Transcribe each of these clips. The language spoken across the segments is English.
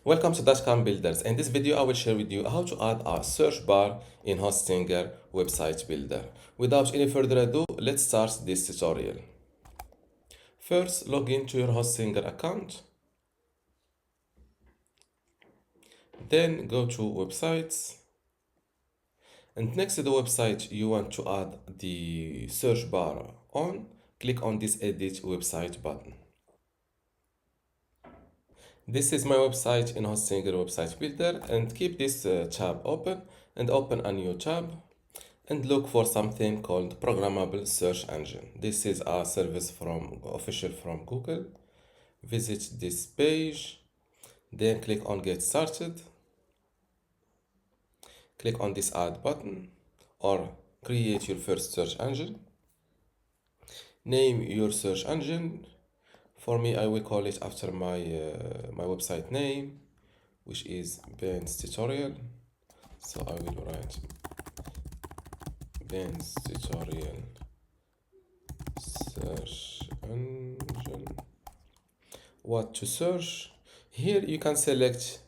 Welcome to dotcom builders. In this video, I will share with you how to add a search bar in Hostinger website builder. Without any further ado, let's start this tutorial. First, log into your Hostinger account. Then go to websites. And next to the website you want to add the search bar on, click on this edit website button. This is my website in Hostinger website builder, and keep this tab open and open a new tab and look for something called Programmable search engine. This is a service official from Google. Visit this page, then click on get started. Click on this add button or create your first search engine. Name your search engine. For me, I will call it after my website name, which is Ben's tutorial. So I will write Ben's tutorial search engine. What to search? Here you can select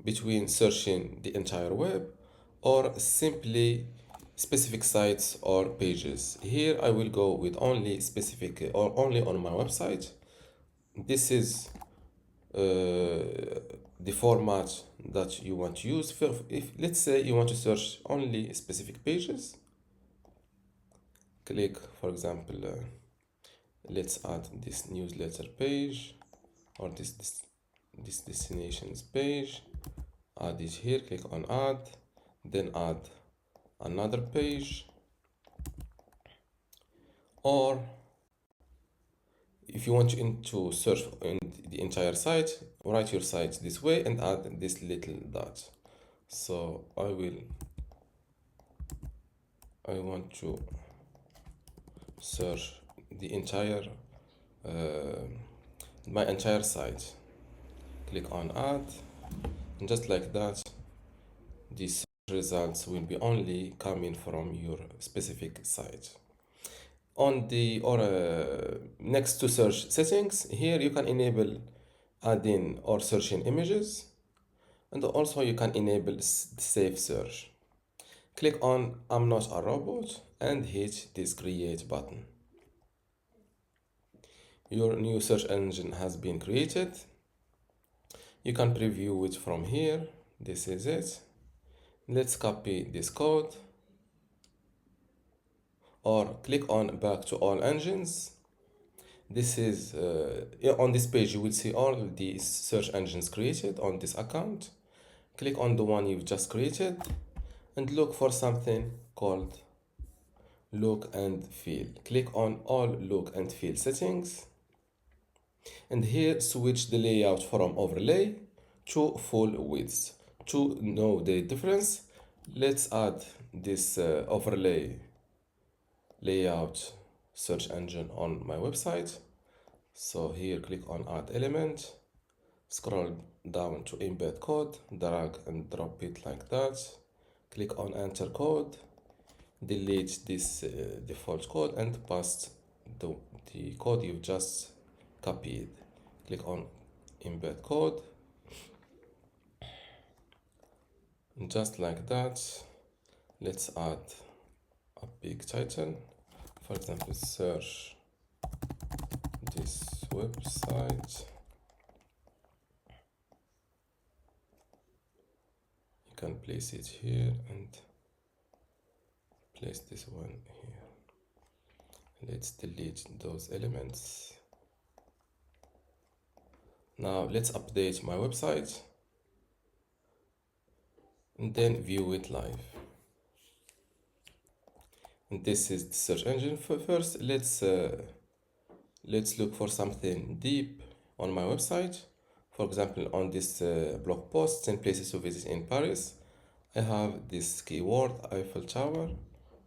between searching the entire web or simply specific sites or pages. Here I will go with only specific or only on my website. This is the format that you want to use. If let's say you want to search only specific pages, click, for example, let's add this newsletter page or this destinations page. Add it here, click on add, then add another page. Or if you want to search in the entire site, write your site this way and add this little dot. So I want to search the entire my entire site. Click on add, and just like that, these results will be only coming from your specific site. On the next to search settings, here you can enable adding or searching images, and also you can enable safe search. Click on I'm not a robot and hit this create button. Your new search engine has been created. You can preview it from here. This is it. Let's copy this code or click on back to all engines. This is on this page you will see all the search engines created on this account. Click on the one you've just created and look for something called look and feel. Click on all look and feel settings, and here switch the layout from overlay to full width. To know the difference, let's add this overlay layout search engine on my website. So here click on add element, scroll down to embed code, drag and drop it like that. Click on enter code, delete this default code and paste the code you've just copied. Click on embed code, and just like that, let's add a big title. For example, search this website. You can place it here and place this one here. Let's delete those elements. Now let's update my website and then view it live. And this is the search engine. First, let's look for something deep on my website. For example, on this blog post, 10 places to visit in Paris, I have this keyword Eiffel Tower.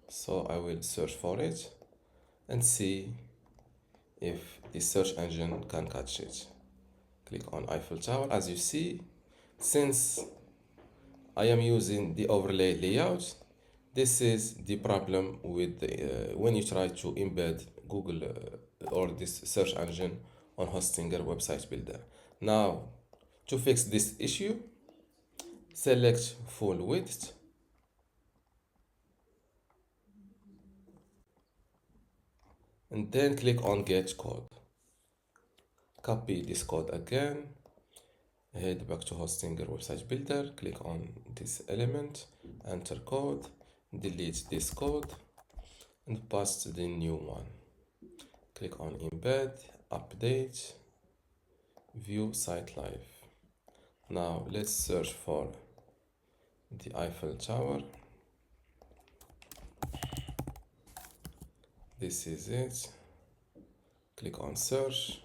So I will search for it and see if the search engine can catch it. Click on Eiffel Tower. As you see, since I am using the overlay layout, this is the problem with when you try to embed Google or this search engine on Hostinger website builder. Now To fix this issue, select full width and then click on get code. Copy this code again, head back to Hostinger website builder, click on this element, enter code, delete this code and paste the new one. Click on embed, update, view site live. Now let's search for the Eiffel Tower. This is it. Click on search.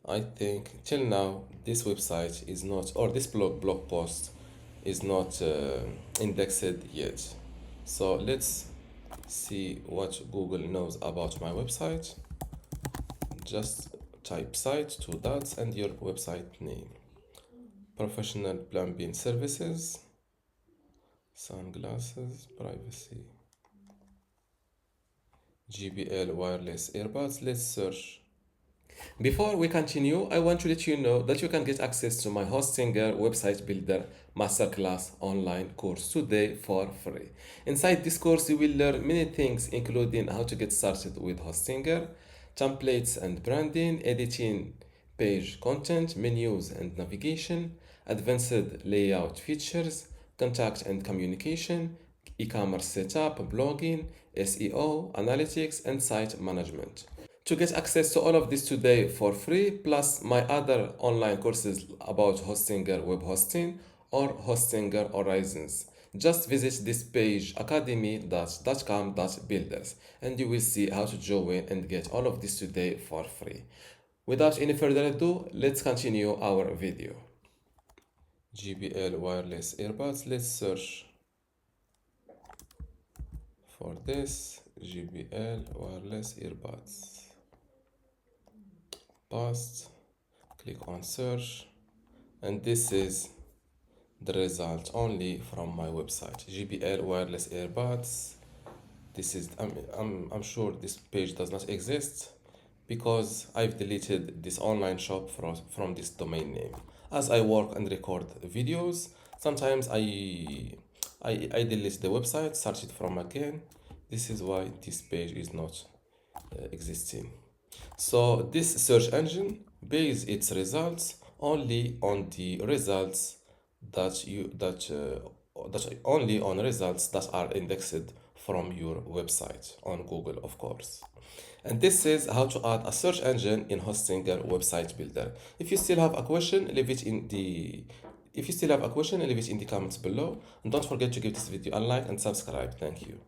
I think till now this website is not, or this blog post is not indexed yet. So let's see what Google knows about my website. Just type site, 2 dots, and your website name. Professional plumbing services, sunglasses, privacy, JBL wireless earbuds. Let's search. Before we continue, I want to let you know that you can get access to my Hostinger Website Builder Masterclass online course today for free. Inside this course, you will learn many things, including how to get started with Hostinger, templates and branding, editing page content, menus and navigation, advanced layout features, contact and communication, e-commerce setup, blogging, SEO, analytics, and site management. To get access to all of this today for free, plus my other online courses about Hostinger web hosting or Hostinger Horizons, just visit this page academy.dotcom.builders and you will see how to join and get all of this today for free. Without any further ado, let's continue our video. JBL wireless earbuds. Let's search for this. JBL wireless earbuds. Paste, click on search, and this is the result only from my website. JBL wireless earbuds. This is I'm sure this page does not exist because I've deleted this online shop from this domain name. As I work and record videos, sometimes I delete the website, search it from again. This is why this page is not existing. So this search engine bases its results only on the results that only on results that are indexed from your website on Google, of course. And this is how to add a search engine in Hostinger website builder. If you still have a question, leave it in the comments below, and don't forget to give this video a like and subscribe. Thank you.